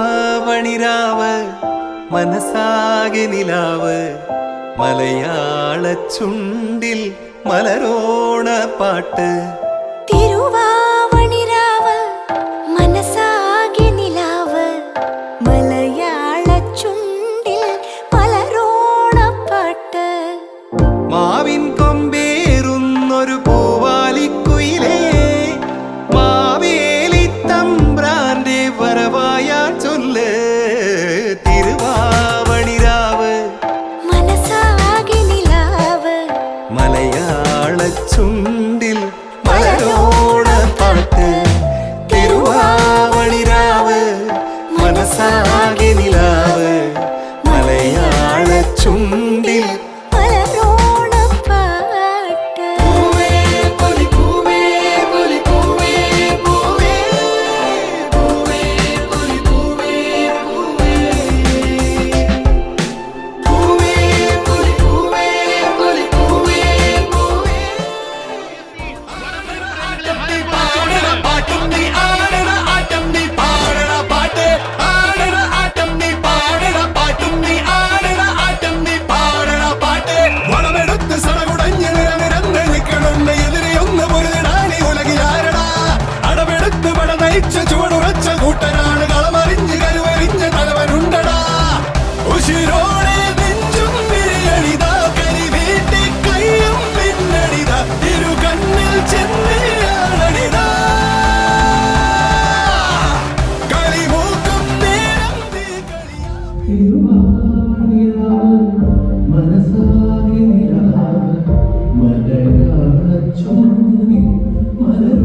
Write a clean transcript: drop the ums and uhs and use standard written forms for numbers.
തിരുവാവണിരാവ് മനസാകെ നിലാവ് മലയാള ചുണ്ടിൽ മലരോണ പാട്ട്. തിരുവാവണിരാവ് മനസാകെ നിലാവ് മലയാള ചുണ്ടിൽ മലരോണ പാട്ട്. മാവിൻ കൊമ്പേറുന്നൊരു പൂവാലിക്കുയിലേ മാവേലി തമ്പ്രാന്റെ വരവായാ ചൊല്ല്. തിരുവാവണിരാവ് മനസാകെ നിലാവ് മലയാള ചുണ്ടിൽ മലരോണ പാട്ട്. തിരുവാവണിരാവ് മനസാകെ നിലാവ് മലയാള ചുണ്ടിൽ മലരോണ പാട്ട്. പൂവേ പൊലി പൂവേ പൊലി പൂവേ പൂവേ പൂവേ പൊലി പൂവേ പൂവേ പൂവേ പൊലി പൂവേ പൊലി പൂവേ പൂവേ. പാട്ടും നീ ആടണ ആട്ടം നീ പാടണ പാട്ട് ആടണ ആട്ടം നീ പാടണ പാട്ടും നീ ആടണ ആട്ടം നീ പാടണ പാട്ട്. വളമെടുത്ത് സടകുടഞ്ഞ് നിരനിരന്ന് നിൽക്കണുണ്ട് എതിരെ ഒന്ന് പൊരുതിടാണി ഉലകിലാരടാ. അടവെടുത്ത് പട നയിച്ച ചുവടുറച്ച കൂട്ടനാണ് കളമറിഞ്ഞ് കരുവരിഞ്ഞ തലവനുണ്ടടാ. ഉശിരോടെ നെഞ്ചും വിരിയണിതാ കരി വീട്ടി കയ്യും പിന്നണിതാ ഇരു കണ്ണിൽ ചെന്നിയാണണിതാ കളിമൂക്കും നേരം തീ കളി. മനസാകെ നിലാവ് മലയാള ചുണ്ടിൽ മലരോണ